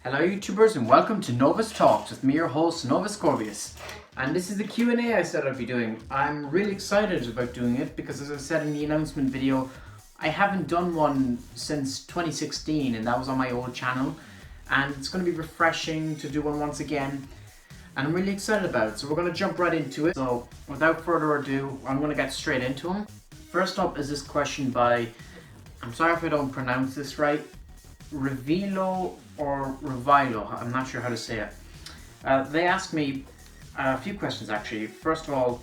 Hello YouTubers and welcome to Novus Talks with me, your host Novus Corvius. And this is the Q&A I said I'd be doing. I'm really excited about doing it because, as I said in the announcement video, I haven't done one since 2016 and that was on my old channel. And it's going to be refreshing to do one once again. And I'm really excited about it, so we're going to jump right into it. So without further ado, I'm going to get straight into them. First up is this question by, I'm sorry if I don't pronounce this right, Revilo or Revilo, I'm not sure how to say it. They asked me a few questions actually. First of all,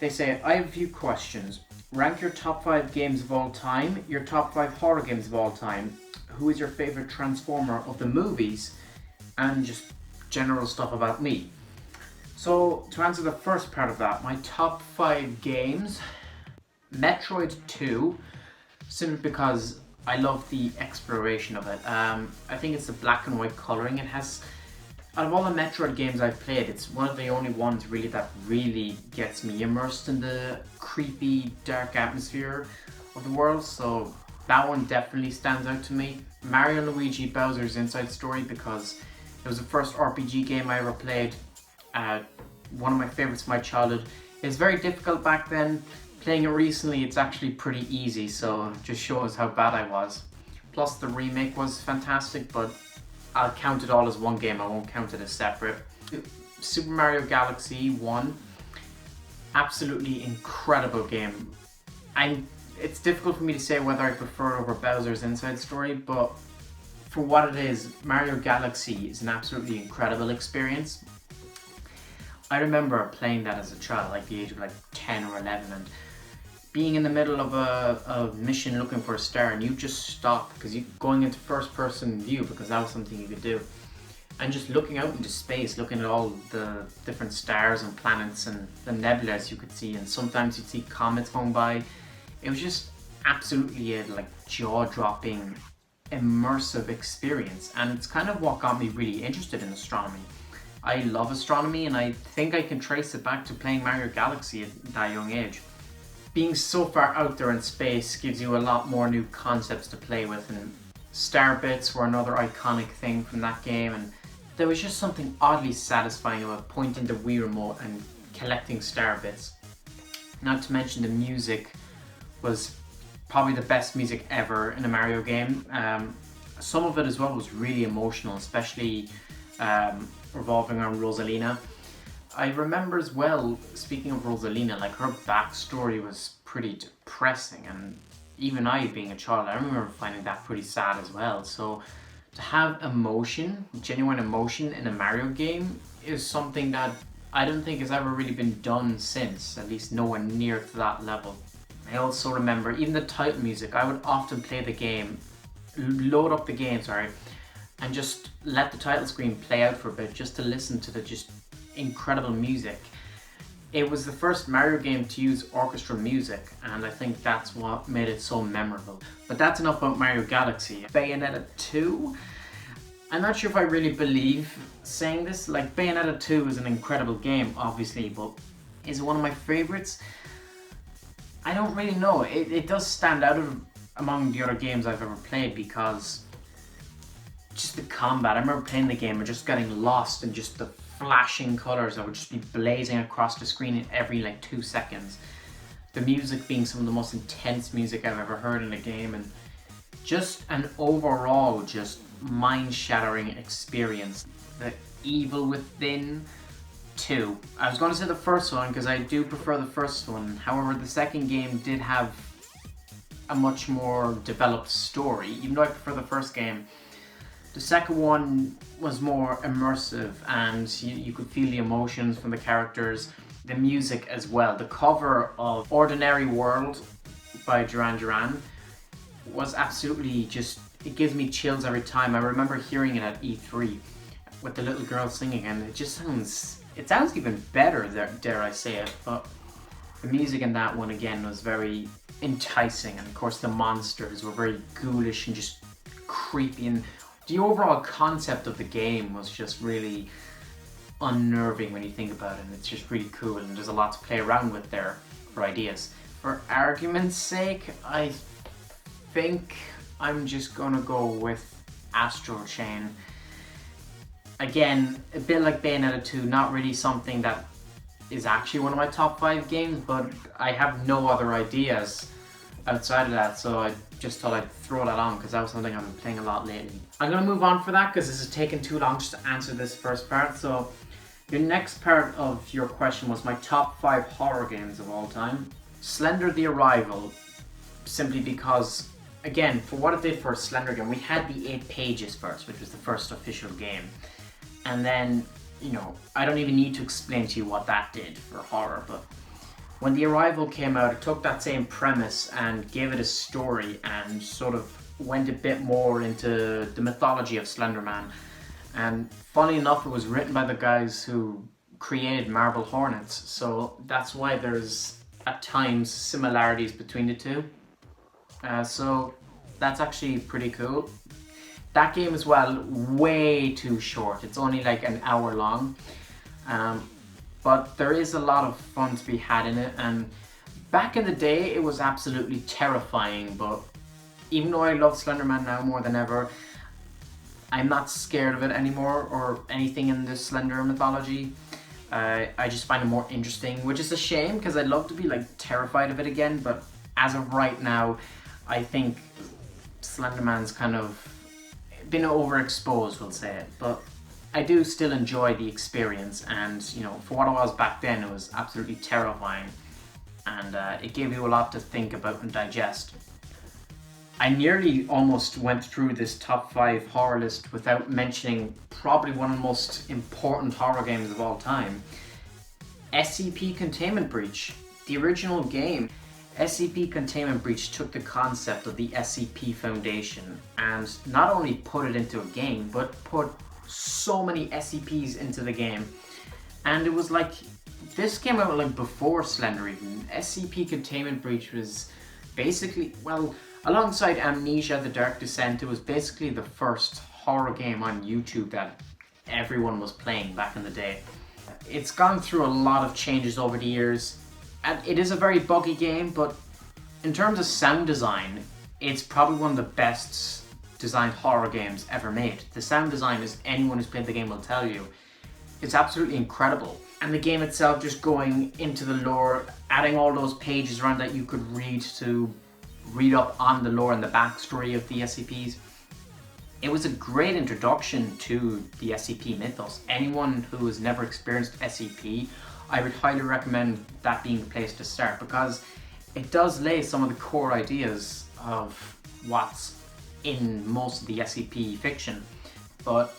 they say, I have a few questions. Rank your top 5 games of all time, your top 5 horror games of all time, who is your favorite Transformer of the movies, and just general stuff about me. So to answer the first part of that, my top 5 games, Metroid 2, simply because I love the exploration of it. I think it's the black and white colouring it has. Out of all the Metroid games I've played, it's one of the only ones really that really gets me immersed in the creepy, dark atmosphere of the world. So that one definitely stands out to me. Mario & Luigi Bowser's Inside Story, because it was the first RPG game I ever played. One of my favourites from my childhood. It was very difficult back then. Playing it recently, it's actually pretty easy, so it just shows how bad I was. Plus the remake was fantastic, but I'll count it all as one game, I won't count it as separate. Super Mario Galaxy 1, absolutely incredible game. It's difficult for me to say whether I prefer it over Bowser's Inside Story, but for what it is, Mario Galaxy is an absolutely incredible experience. I remember playing that as a child, like the age of like 10 or 11, and being in the middle of a mission looking for a star, and you just stop because you're going into first person view because that was something you could do, and just looking out into space, looking at all the different stars and planets and the nebulas you could see, and sometimes you'd see comets going by. It was just absolutely a like jaw-dropping, immersive experience, and it's kind of what got me really interested in astronomy. I love astronomy, and I think I can trace it back to playing Mario Galaxy at that young age. Being so far out there in space gives you a lot more new concepts to play with, and star bits were another iconic thing from that game, and there was just something oddly satisfying about pointing the Wii remote and collecting star bits. Not to mention the music was probably the best music ever in a Mario game. Some of it as well was really emotional, especially revolving around Rosalina. I remember as well, speaking of Rosalina, like her backstory was pretty depressing, and even I, being a child, I remember finding that pretty sad as well. So to have emotion, genuine emotion in a Mario game is something that I don't think has ever really been done since, at least nowhere near to that level. I also remember even the title music. I would often play the game, load up the game, and just let the title screen play out for a bit just to listen to the just incredible music. It was the first Mario game to use orchestral music, and I think that's what made it so memorable. But that's enough about Mario Galaxy. Bayonetta 2? I'm not sure if I really believe saying this. Like, Bayonetta 2 is an incredible game, obviously, but is it one of my favorites? I don't really know. It does stand out among the other games I've ever played because just the combat. I remember playing the game and just getting lost in just the flashing colors that would just be blazing across the screen in every like 2 seconds. The music being some of the most intense music I've ever heard in a game, and just an overall just mind-shattering experience. The Evil Within 2. I was going to say the first one because I do prefer the first one. However, the second game did have a much more developed story, even though I prefer the first game. The second one was more immersive, and you could feel the emotions from the characters, the music as well. The cover of Ordinary World by Duran Duran was absolutely just, it gives me chills every time. I remember hearing it at E3 with the little girl singing, and it sounds even better, dare I say it. But the music in that one again was very enticing, and of course the monsters were very ghoulish and just creepy, and the overall concept of the game was just really unnerving when you think about it, and it's just really cool, and there's a lot to play around with there for ideas. For argument's sake, I think I'm just gonna go with Astral Chain. Again, a bit like Bayonetta 2, not really something that is actually one of my top 5 games, but I have no other ideas outside of that, so I just thought I'd throw that on because that was something I've been playing a lot lately. I'm going to move on for that because this is taking too long just to answer this first part. So your next part of your question was my top 5 horror games of all time. Slender the Arrival, simply because, again, for what it did for a Slender game, we had the 8 pages first, which was the first official game. And then, you know, I don't even need to explain to you what that did for horror, but when The Arrival came out, it took that same premise and gave it a story and sort of went a bit more into the mythology of Slender Man. And funny enough, it was written by the guys who created Marble Hornets, so that's why there's at times similarities between the two. So that's actually pretty cool. That game as well, way too short. It's only like an hour long. But there is a lot of fun to be had in it, and back in the day it was absolutely terrifying, but even though I love Slender Man now more than ever, I'm not scared of it anymore or anything in the Slender mythology. I just find it more interesting, which is a shame because I'd love to be like terrified of it again, but as of right now, I think Slender Man's kind of been overexposed, we'll say it, but I do still enjoy the experience, and you know, for what it was back then, it was absolutely terrifying, and it gave you a lot to think about and digest. I nearly almost went through this top 5 horror list without mentioning probably one of the most important horror games of all time, SCP Containment Breach, the original game. SCP Containment Breach took the concept of the SCP Foundation and not only put it into a game, but put so many SCPs into the game. And it was like, this came out like before Slender even. SCP Containment Breach was basically, well, alongside Amnesia: The Dark Descent, it was basically the first horror game on YouTube that everyone was playing back in the day. It's gone through a lot of changes over the years, and it is a very buggy game, but in terms of sound design, it's probably one of the best designed horror games ever made. The sound design, as anyone who's played the game will tell you, it's absolutely incredible. And the game itself, just going into the lore, adding all those pages around that you could read to read up on the lore and the backstory of the SCPs. It was a great introduction to the SCP mythos. Anyone who has never experienced SCP, I would highly recommend that being the place to start, because it does lay some of the core ideas of what's in most of the SCP fiction, but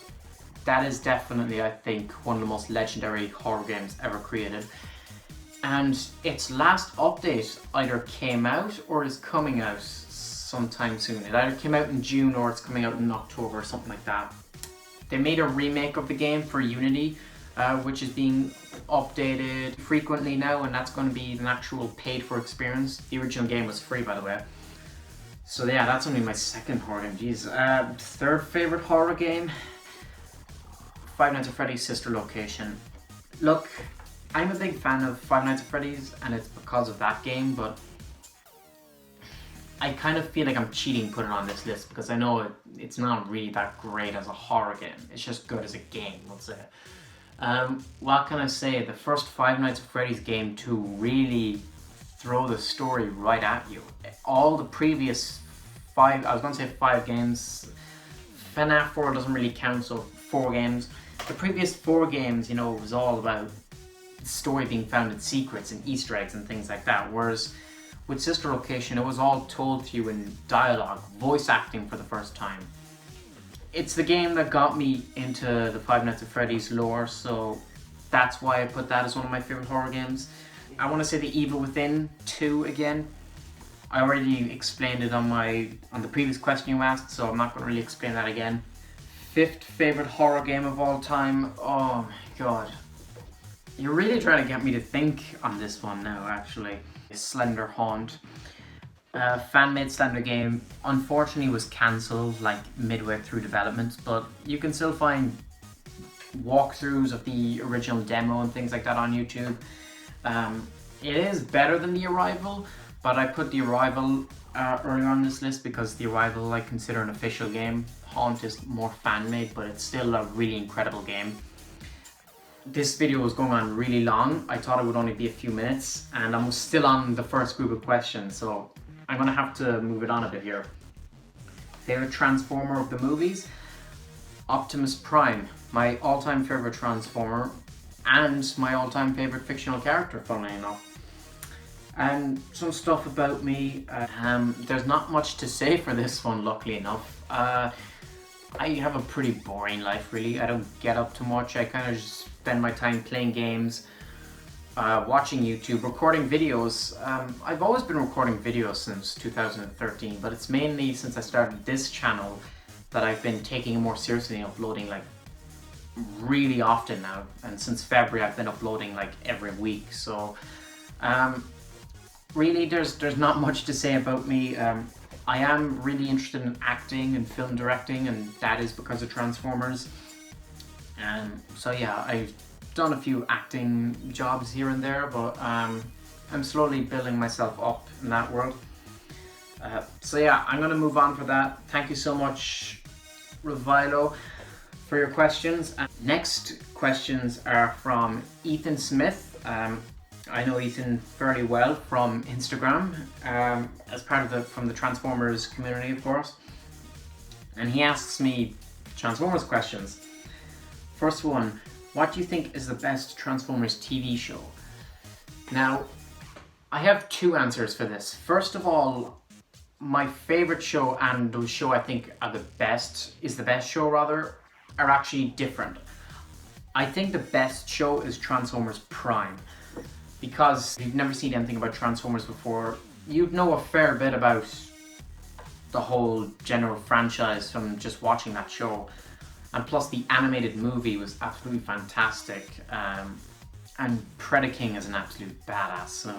that is definitely, I think, one of the most legendary horror games ever created. And its last update either came out or is coming out sometime soon. It either came out in June or it's coming out in October or something like that. They made a remake of the game for Unity, which is being updated frequently now, and that's going to be an actual paid-for experience. The original game was free, by the way. So yeah, that's only my second horror game. Jeez. Third favorite horror game? Five Nights at Freddy's Sister Location. Look, I'm a big fan of Five Nights at Freddy's, and it's because of that game, but I kind of feel like I'm cheating putting it on this list because I know it's not really that great as a horror game. It's just good as a game, let's say. What can I say? The first Five Nights at Freddy's game to really throw the story right at you. All the previous 5, I was going to say 5 games, FNAF 4 doesn't really count, so 4 games. The previous 4 games, you know, was all about the story being found in secrets and Easter eggs and things like that, whereas with Sister Location, it was all told to you in dialogue, voice acting for the first time. It's the game that got me into the Five Nights at Freddy's lore, so that's why I put that as one of my favorite horror games. I want to say The Evil Within 2 again. I already explained it on the previous question you asked, so I'm not going to really explain that again. 5th favorite horror game of all time. Oh my god. You're really trying to get me to think on this one now, actually. Slender Haunt. Fan-made Slender game, unfortunately was cancelled like midway through development, but you can still find walkthroughs of the original demo and things like that on YouTube. It is better than The Arrival, but I put The Arrival earlier on this list because The Arrival I consider an official game. Haunt is more fan-made, but it's still a really incredible game. This video was going on really long. I thought it would only be a few minutes, and I'm still on the first group of questions, so I'm gonna have to move it on a bit here. Favorite Transformer of the movies? Optimus Prime, my all-time favorite Transformer, and my all-time favorite fictional character, funnily enough. And some stuff about me. There's not much to say for this one, luckily enough. I have a pretty boring life, really. I don't get up too much. I kind of just spend my time playing games, watching YouTube, recording videos. I've always been recording videos since 2013, but it's mainly since I started this channel that I've been taking it more seriously and uploading like really often now. And since February, I've been uploading like every week. So really, there's not much to say about me. I am really interested in acting and film directing, and that is because of Transformers. So yeah, I've done a few acting jobs here and there, but I'm slowly building myself up in that world. So yeah, I'm gonna move on for that. Thank you so much, Revilo, for your questions. Next questions are from Ethan Smith. I know Ethan fairly well from Instagram, as part of from the Transformers community, of course. And he asks me Transformers questions. First one, what do you think is the best Transformers TV show? Now, I have two answers for this. First of all, my favorite show and the show I think are the best show are actually different. I think the best show is Transformers Prime. Because if you've never seen anything about Transformers before, you'd know a fair bit about the whole general franchise from just watching that show. And plus the animated movie was absolutely fantastic. And Predaking is an absolute badass. So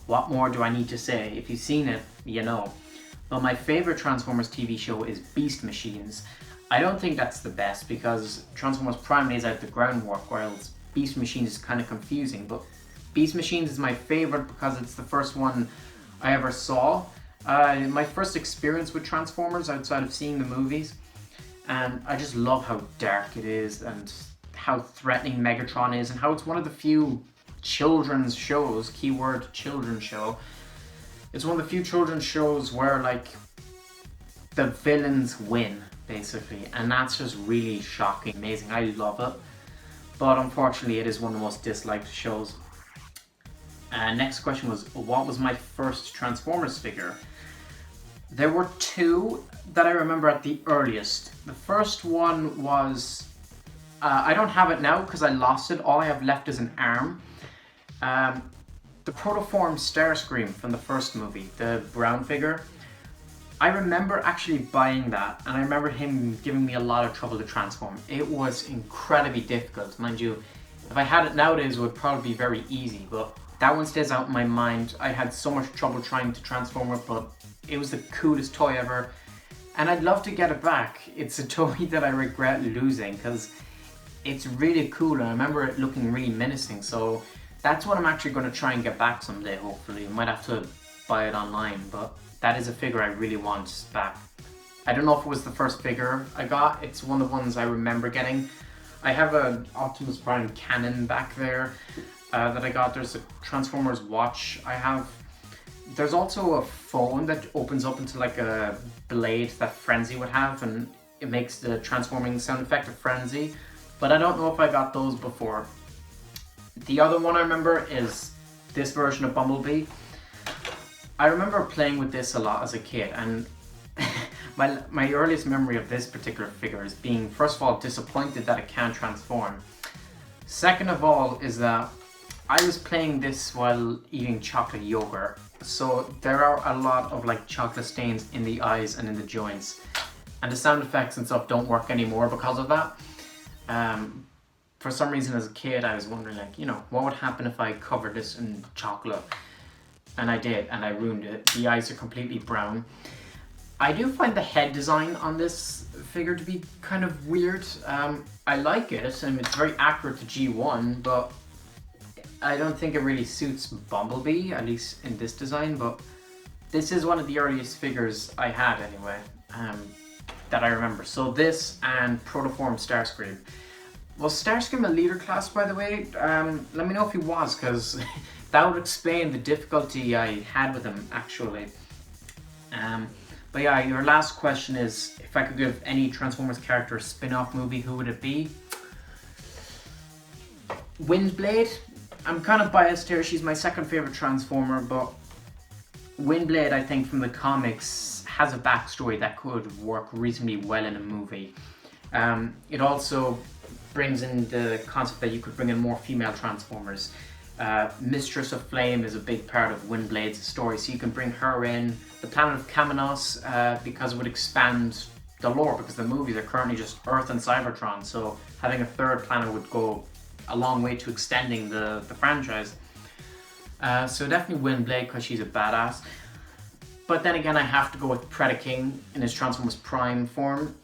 what more do I need to say? If you've seen it, you know. But my favorite Transformers TV show is Beast Machines. I don't think that's the best because Transformers Prime lays out the groundwork, whereas Beast Machines is kind of confusing. But Beast Machines is my favorite because it's the first one I ever saw. My first experience with Transformers outside of seeing the movies. And I just love how dark it is and how threatening Megatron is and how it's one of the few children's shows, keyword children's show. It's one of the few children's shows where like the villains win, basically. And that's just really shocking, amazing. I love it. But unfortunately, it is one of the most disliked shows. Next question was, what was my first Transformers figure? There were two that I remember at the earliest. The first one was, I don't have it now because I lost it. All I have left is an arm. The Protoform Starscream from the first movie, the brown figure. I remember actually buying that, and I remember him giving me a lot of trouble to transform. It was incredibly difficult, mind you. If I had it nowadays, it would probably be very easy, but that one stays out in my mind. I had so much trouble trying to transform it, but it was the coolest toy ever. And I'd love to get it back. It's a toy that I regret losing because it's really cool and I remember it looking really menacing. So that's what I'm actually going to try and get back someday, hopefully. I might have to buy it online, but that is a figure I really want back. I don't know if it was the first figure I got. It's one of the ones I remember getting. I have an Optimus Prime cannon back there. That I got. There's a Transformers watch I have. There's also a phone that opens up into like a blade that Frenzy would have, and it makes the transforming sound effect of Frenzy. But I don't know if I got those before. The other one I remember is this version of Bumblebee. I remember playing with this a lot as a kid, and my earliest memory of this particular figure is being, first of all, disappointed that it can't transform. Second of all is that I was playing this while eating chocolate yogurt, so there are a lot of like chocolate stains in the eyes and in the joints, and the sound effects and stuff don't work anymore because of that. For some reason as a kid I was wondering, like, you know, what would happen if I covered this in chocolate? And I did, and I ruined it. The eyes are completely brown. I do find the head design on this figure to be kind of weird. I like it, and it's very accurate to G1, but I don't think it really suits Bumblebee, at least in this design, but This is one of the earliest figures I had anyway, that I remember. So this and Protoform Starscream. Was Starscream a leader class, by the way? Let me know if he was, because that would explain the difficulty I had with him, actually. But yeah, your last question is, if I could give any Transformers character a spin-off movie, who would it be? Windblade. I'm kind of biased here, she's my second favourite Transformer, but Windblade, I think, from the comics, has a backstory that could work reasonably well in a movie. It also brings in the concept that you could bring in more female Transformers. Mistress of Flame is a big part of Windblade's story, so you can bring her in. The planet of Kamenos, because it would expand the lore, because the movies are currently just Earth and Cybertron, so having a third planet would go a long way to extending the franchise. So definitely Windblade, because she's a badass. But then again, I have to go with Predaking in his Transformers Prime form.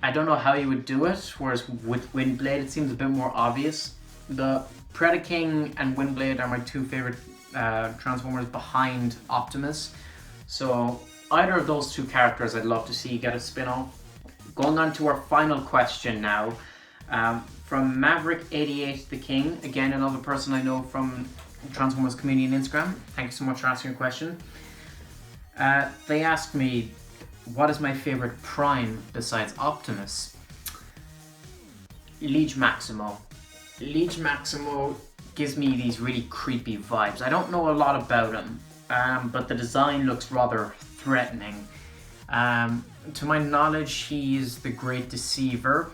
I don't know how you would do it, whereas with Windblade it seems a bit more obvious. The Predaking and Windblade are my two favourite Transformers behind Optimus. So either of those two characters I'd love to see get a spin-off. Going on to our final question now. From Maverick88 the King, again another person I know from Transformers community on Instagram. Thank you so much for asking a question. They asked me, what is my favourite Prime besides Optimus? Liege Maximo. Liege Maximo gives me these really creepy vibes. I don't know a lot about him, but the design looks rather threatening. To my knowledge, he is the Great Deceiver,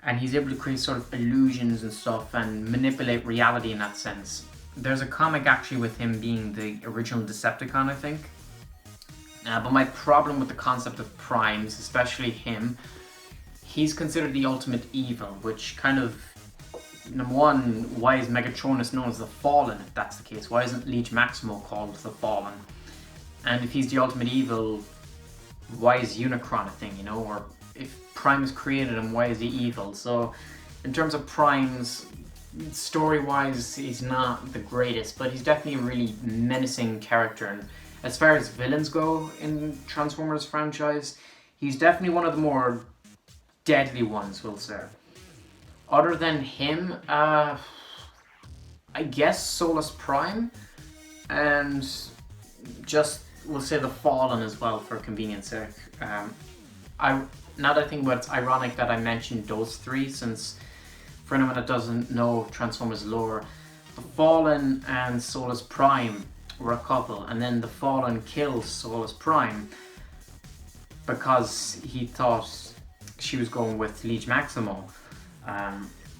and he's able to create sort of illusions and stuff and manipulate reality in that sense. There's a comic actually with him being the original Decepticon, I think. But my problem with the concept of primes, especially him, he's considered the ultimate evil, which kind of, number one, why is Megatronus known as the Fallen, if that's the case? Why isn't Liege Maximo called the Fallen? And if he's the ultimate evil, why is Unicron a thing, you know? Or if Primus created him, why is he evil? So, in terms of primes, story-wise, he's not the greatest, but he's definitely a really menacing character. And as far as villains go in Transformers franchise, he's definitely one of the more deadly ones, we'll say. Other than him, I guess Solus Prime, and just, we'll say the Fallen as well for convenience sake. Now that I think about it, it's ironic that I mentioned those three, since for anyone that doesn't know Transformers lore, the Fallen and Solus Prime were a couple, and then the Fallen kills Solus Prime because he thought she was going with Liege Maximo.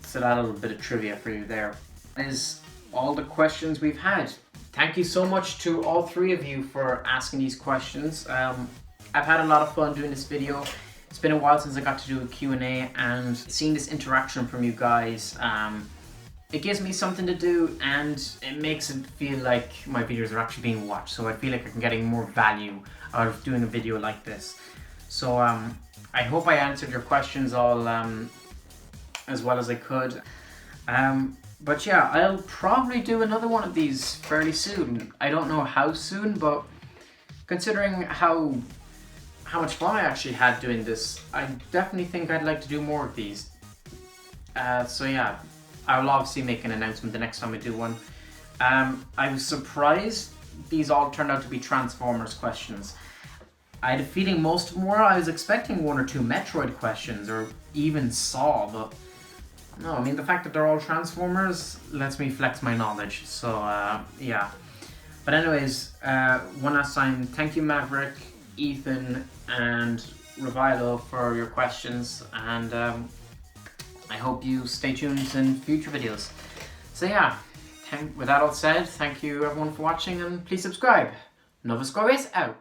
So that little bit of trivia for you there. That is all the questions we've had. Thank you so much to all three of you for asking these questions. I've had a lot of fun doing this video. It's been a while since I got to do a Q&A, and seeing this interaction from you guys, it gives me something to do, and it makes it feel like my videos are actually being watched, so I feel like I'm getting more value out of doing a video like this. So I hope I answered your questions all as well as I could. But yeah, I'll probably do another one of these fairly soon. I don't know how soon, but considering how much fun I actually had doing this, I definitely think I'd like to do more of these. So yeah, I'll obviously make an announcement the next time I do one. I was surprised these all turned out to be Transformers questions. I had a feeling most of them were. I was expecting one or two Metroid questions, or even Saw, but no, I mean, the fact that they're all Transformers lets me flex my knowledge, so yeah. But anyways, one last time, thank you Maverick, Ethan, and Revilo for your questions, and I hope you stay tuned in future videos. So yeah, with that all said, thank you everyone for watching, and please subscribe. Novus Corvus out.